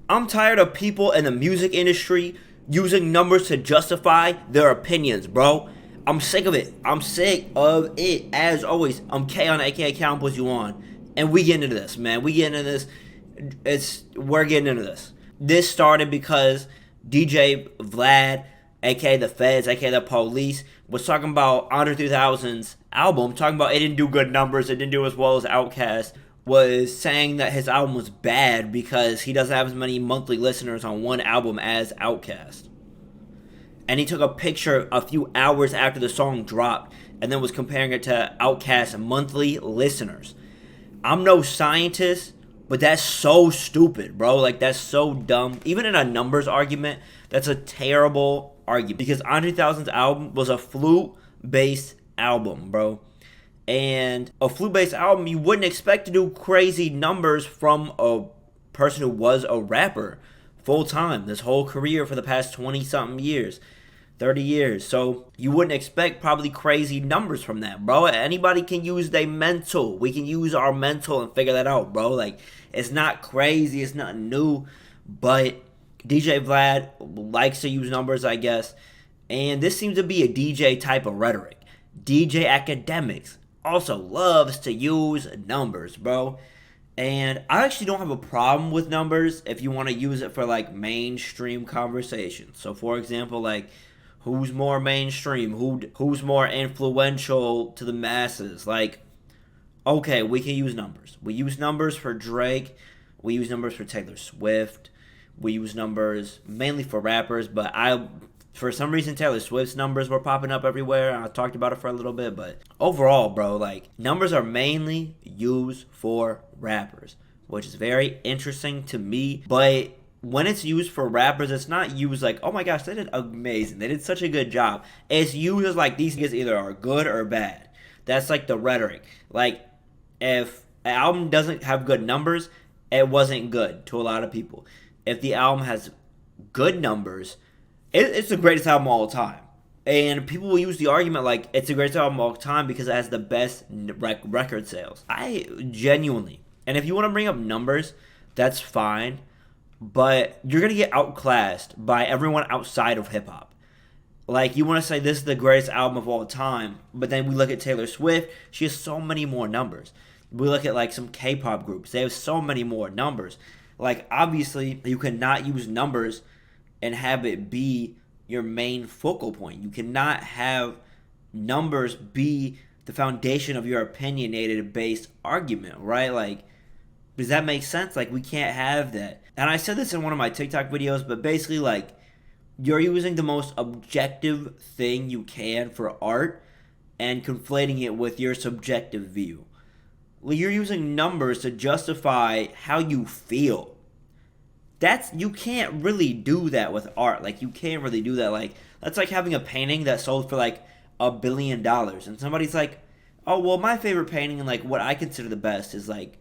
I'm tired of people in the music industry using numbers to justify their opinions, bro. I'm sick of it. I'm sick of it. As always, I'm K on aka Count puts you on. And we get into this, man. We get into this. We're getting into this. This started because DJ Vlad, aka the Feds, aka the police, was talking about Andre 3000's album, talking about it didn't do good numbers, it didn't do as well as Outkast, was saying that his album was bad because he doesn't have as many monthly listeners on one album as Outkast. And he took a picture a few hours after the song dropped and then was comparing it to Outkast's monthly listeners. I'm no scientist, but that's so stupid, bro. Like, that's so dumb. Even in a numbers argument, that's a terrible argument. Because Andre 3000's album was a flute-based album, bro. And a flute-based album, you wouldn't expect to do crazy numbers from a person who was a rapper full-time this whole career for the past 20-something years. 30 years. So you wouldn't expect probably crazy numbers from that, bro. Anybody can use their mental. We can use our mental and figure that out, bro. Like, it's not crazy. It's not new. But DJ Vlad likes to use numbers, I guess. And this seems to be a DJ type of rhetoric. DJ Academics also loves to use numbers, bro. And I actually don't have a problem with numbers if you want to use it for, like, mainstream conversations. So, for example, like, who's more mainstream? Who's more influential to the masses? Like, okay, we can use numbers. We use numbers for Drake. We use numbers for Taylor Swift. We use numbers mainly for rappers, but for some reason, Taylor Swift's numbers were popping up everywhere. I talked about it for a little bit, but overall, bro, like, numbers are mainly used for rappers, which is very interesting to me, but when it's used for rappers, it's not used like, oh my gosh, they did amazing. They did such a good job. It's used as like these guys either are good or bad. That's like the rhetoric. Like, if an album doesn't have good numbers, it wasn't good to a lot of people. If the album has good numbers, it's the greatest album of all time. And people will use the argument like it's the greatest album of all time because it has the best record sales. I genuinely, and if you want to bring up numbers, that's fine. But you're going to get outclassed by everyone outside of hip-hop. Like, you want to say this is the greatest album of all time, but then we look at Taylor Swift, she has so many more numbers. We look at, like, some K-pop groups, they have so many more numbers. Like, obviously, you cannot use numbers and have it be your main focal point. You cannot have numbers be the foundation of your opinionated-based argument, right? Like, does that make sense? Like, we can't have that. And I said this in one of my TikTok videos, but basically, like, you're using the most objective thing you can for art and conflating it with your subjective view. You're using numbers to justify how you feel. You can't really do that with art. Like, you can't really do that. Like, that's like having a painting that sold for, like, $1 billion. And somebody's like, oh, well, my favorite painting and, like, what I consider the best is, like,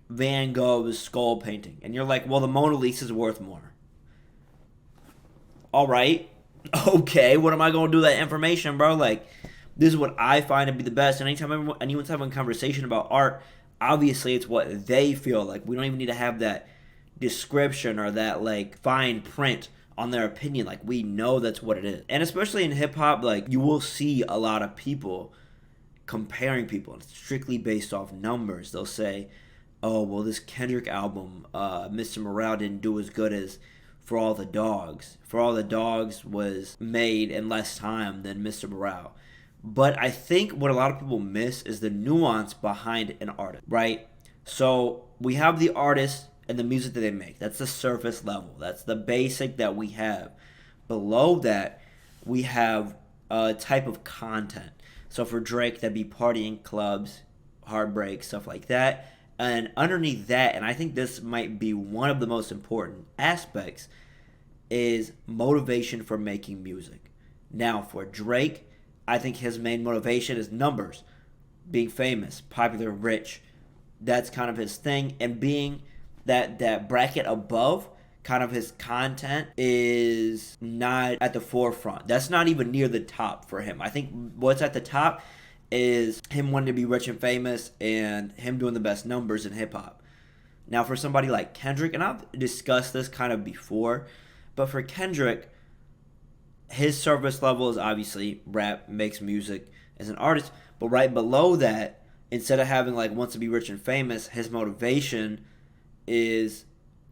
Van Gogh's skull painting. And you're like, well, the Mona Lisa is worth more. All right. Okay, what am I going to do with that information, bro? Like, this is what I find to be the best. And anytime anyone's having a conversation about art, obviously it's what they feel. Like, we don't even need to have that description or that, like, fine print on their opinion. Like, we know that's what it is. And especially in hip-hop, like, you will see a lot of people comparing people. It's strictly based off numbers. They'll say, oh, well, this Kendrick album, Mr. Morale didn't do as good as For All the Dogs. For All the Dogs was made in less time than Mr. Morale. But I think what a lot of people miss is the nuance behind an artist, right? So we have the artist and the music that they make. That's the surface level. That's the basic that we have. Below that, we have a type of content. So for Drake, that'd be partying, clubs, heartbreak, stuff like that. And underneath that, and I think this might be one of the most important aspects, is motivation for making music. Now, for Drake, I think his main motivation is numbers. Being famous, popular, rich. That's kind of his thing. And being that bracket above, kind of his content is not at the forefront. That's not even near the top for him. I think what's at the top is him wanting to be rich and famous and him doing the best numbers in hip-hop. Now, for somebody like Kendrick, and I've discussed this kind of before, but for Kendrick, his service level is obviously rap, makes music as an artist, but right below that, instead of having like wants to be rich and famous, his motivation is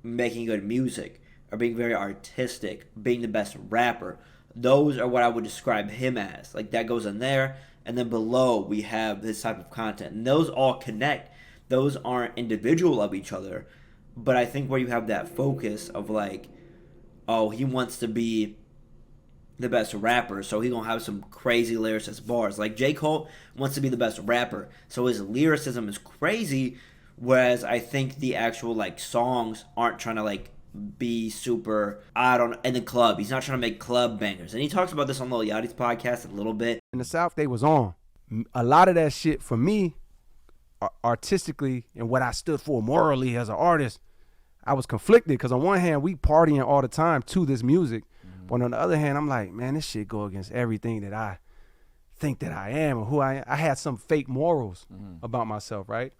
making good music or being very artistic, being the best rapper. Those are what I would describe him as. Like that goes in there, and then below we have this type of content, and those all connect. Those aren't individual of each other, but I think where you have that focus of like, oh, he wants to be the best rapper, so he gonna have some crazy lyricist bars. Like J. Cole wants to be the best rapper, so his lyricism is crazy. Whereas I think the actual like songs aren't trying to like be super in the club. He's not trying to make club bangers, and he talks about this on Lil Yachty's podcast a little bit. In the South, they was on a lot of that shit for me, artistically, and what I stood for morally as an artist. I was conflicted because on one hand we partying all the time to this music. But on the other hand, I'm like, man, this shit go against everything that I think that I am or who I am. I had some fake morals about myself, right?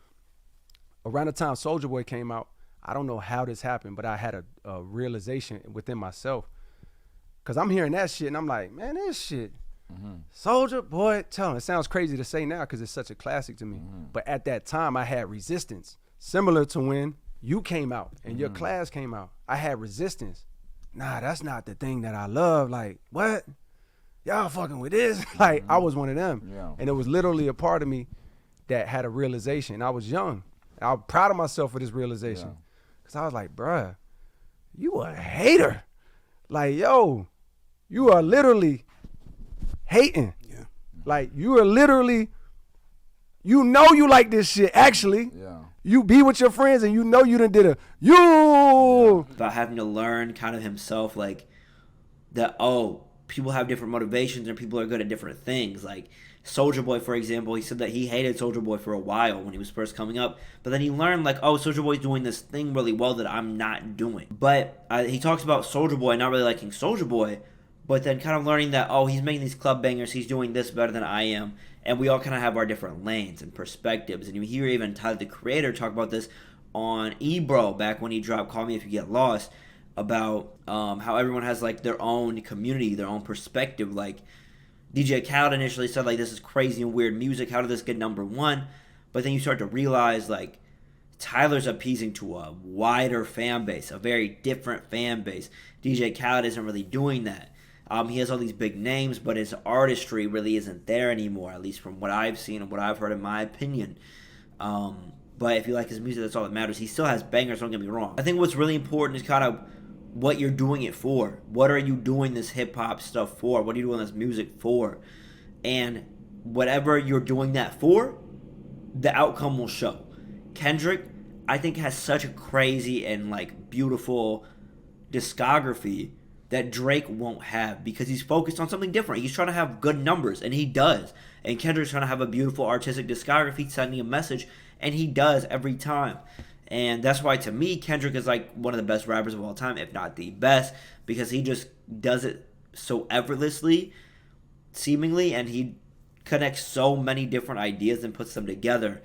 Around the time Soulja Boy came out, I don't know how this happened, but I had a realization within myself. Because I'm hearing that shit, and I'm like, man, this shit, Soulja Boy, tell him. It sounds crazy to say now because it's such a classic to me. But at that time, I had resistance. Similar to when you came out and your class came out. I had resistance. Nah, that's not the thing that I love. Like, what? Y'all fucking with this? Like, I was one of them. Yeah. And it was literally a part of me that had a realization. I was young. I was proud of myself for this realization. Because I was like, bruh, you a hater. Like, yo, you are literally hating. Yeah. Like, you are literally, you know you like this shit, actually. Yeah. You be with your friends and you know you done did about having to learn kind of himself, like that, oh, people have different motivations and people are good at different things. Like Soulja Boy, for example, he said that he hated Soulja Boy for a while when he was first coming up, but then he learned like, oh, Soulja Boy's doing this thing really well that I'm not doing. But he talks about Soulja Boy not really liking Soulja Boy, but then kind of learning that, oh, he's making these club bangers, he's doing this better than I am. And we all kind of have our different lanes and perspectives. And you hear even Tyler, the Creator, talk about this on Ebro back when he dropped Call Me If You Get Lost, about how everyone has like their own community, their own perspective. Like DJ Khaled initially said like, this is crazy and weird music, how did this get #1? But then you start to realize like Tyler's appeasing to a wider fan base, a very different fan base. DJ Khaled isn't really doing that. He has all these big names, but his artistry really isn't there anymore, at least from what I've seen and what I've heard in my opinion. But if you like his music, that's all that matters. He still has bangers, don't get me wrong. I think what's really important is kind of what you're doing it for. What are you doing this hip-hop stuff for? What are you doing this music for? And whatever you're doing that for, the outcome will show. Kendrick, I think, has such a crazy and like beautiful discography that Drake won't have because he's focused on something different. He's trying to have good numbers, and he does. And Kendrick's trying to have a beautiful artistic discography, sending a message, and he does every time. And that's why, to me, Kendrick is like one of the best rappers of all time, if not the best, because he just does it so effortlessly, seemingly, and he connects so many different ideas and puts them together.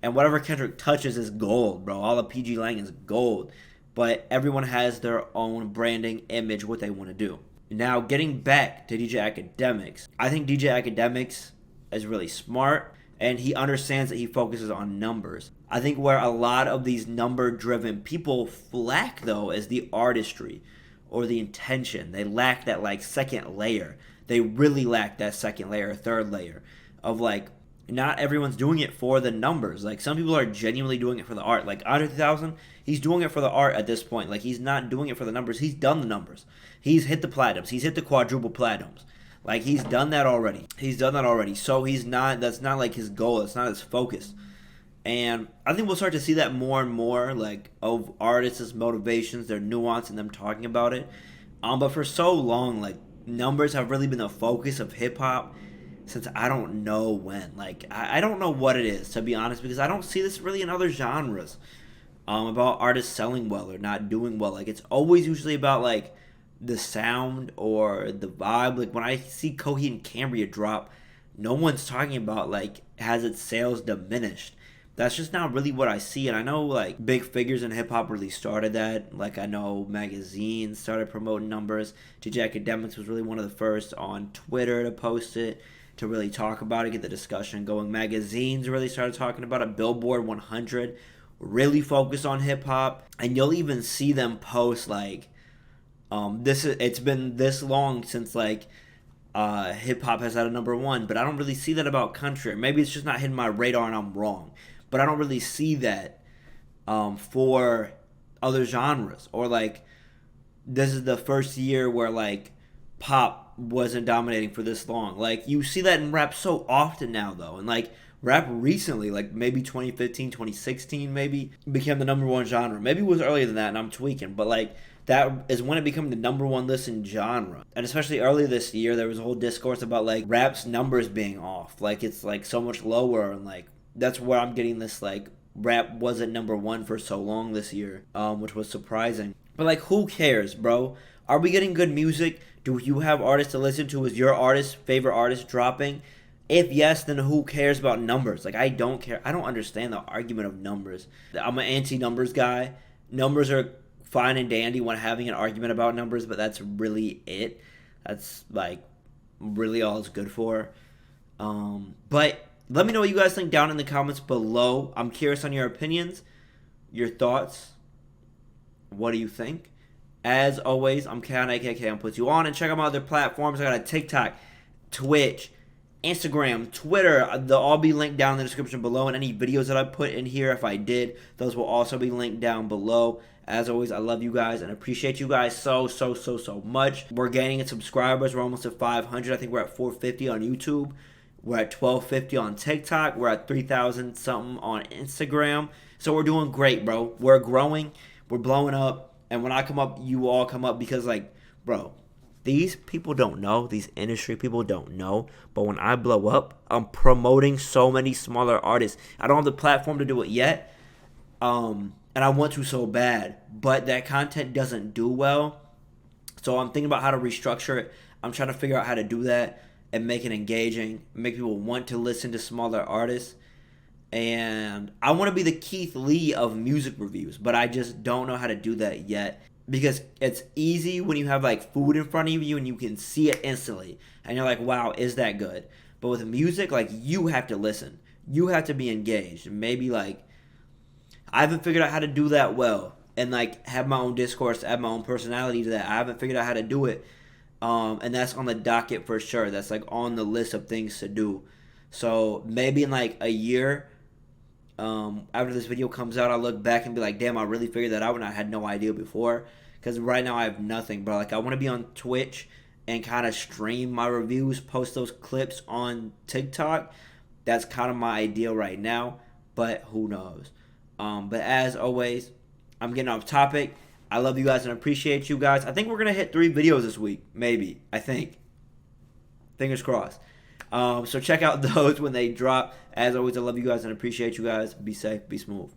And whatever Kendrick touches is gold, bro. All of PG Lang is gold. But everyone has their own branding, image, what they want to do. Now, getting back to DJ Akademiks, I think DJ Akademiks is really smart, and he understands that he focuses on numbers. I think where a lot of these number-driven people lack, though, is the artistry or the intention. They lack that, like, second layer. They really lack that second layer, third layer of, like, not everyone's doing it for the numbers. Like, some people are genuinely doing it for the art. Like, Andre 3000, he's doing it for the art at this point. Like, he's not doing it for the numbers. He's done the numbers. He's hit the platinums. He's hit the quadruple platinums. Like, he's done that already. So that's not, like, his goal. It's not his focus. And I think we'll start to see that more and more, like, of artists' motivations, their nuance, and them talking about it. But for so long, like, numbers have really been the focus of hip-hop since I don't know when. Like, I don't know what it is, to be honest, because I don't see this really in other genres about artists selling well or not doing well. Like, it's always usually about, like, the sound or the vibe. Like, when I see Coheed and Cambria drop, no one's talking about, like, has its sales diminished. that's just not really what I see. And I know like big figures in hip hop really started that. Like I know magazines started promoting numbers. DJ Academics was really one of the first on Twitter to post it, to really talk about it, get the discussion going. Magazines really started talking about it. Billboard 100 really focused on hip hop, and you'll even see them post like, it's been this long since like hip hop has had a number one, but I don't really see that about country. Maybe it's just not hitting my radar and I'm wrong, but I don't really see that for other genres. Or like this is the first year where like pop wasn't dominating for this long. Like you see that in rap so often now though, and like rap recently, like maybe 2015, 2016 maybe, became the number one genre. Maybe it was earlier than that and I'm tweaking, but like that is when it became the number one listened genre. And especially early this year, there was a whole discourse about like rap's numbers being off. Like it's like so much lower, and like that's where I'm getting this like rap wasn't number one for so long this year, which was surprising. But like who cares, bro? Are we getting good music? Do you have artists to listen to? Is your favorite artist dropping? If yes, then who cares about numbers? Like I don't care. I don't understand the argument of numbers. I'm an anti-numbers guy. Numbers are fine and dandy when having an argument about numbers, but that's really it. That's like really all it's good for. But let me know what you guys think down in the comments below. I'm curious on your opinions, your thoughts. What do you think? As always, I'm K on AKK. I'm put you on, and check out my other platforms. I got a TikTok, Twitch, Instagram, Twitter. They'll all be linked down in the description below, and any videos that I put in here, if I did, those will also be linked down below. As always, I love you guys and appreciate you guys so much. We're gaining in subscribers. We're almost at 500. I think we're at 450 on YouTube. We're at 1250 on TikTok. We're at 3,000 something on Instagram. So we're doing great, bro. We're growing. We're blowing up. And when I come up, you all come up because, like, bro, these people don't know. These industry people don't know. But when I blow up, I'm promoting so many smaller artists. I don't have the platform to do it yet. And I want to so bad, but that content doesn't do well. So I'm thinking about how to restructure it. I'm trying to figure out how to do that and make it engaging, make people want to listen to smaller artists. And I want to be the Keith Lee of music reviews, but I just don't know how to do that yet, because it's easy when you have like food in front of you and you can see it instantly and you're like, wow, is that good? But with music, like, you have to listen, you have to be engaged. And maybe like I haven't figured out how to do that well, and like have my own discourse, add my own personality to that. I haven't figured out how to do it, and that's on the docket for sure. That's like on the list of things to do. So maybe in like a year, after this video comes out, I'll look back and be like, damn, I really figured that out and I had no idea before. Because right now I have nothing, bro. Like I want to be on Twitch and kind of stream my reviews, post those clips on TikTok. That's kind of my ideal right now, but who knows? But as always, I'm getting off topic. I love you guys and appreciate you guys. I think we're going to hit 3 videos this week. Maybe. I think. Fingers crossed. So check out those when they drop. As always, I love you guys and appreciate you guys. Be safe. Be smooth.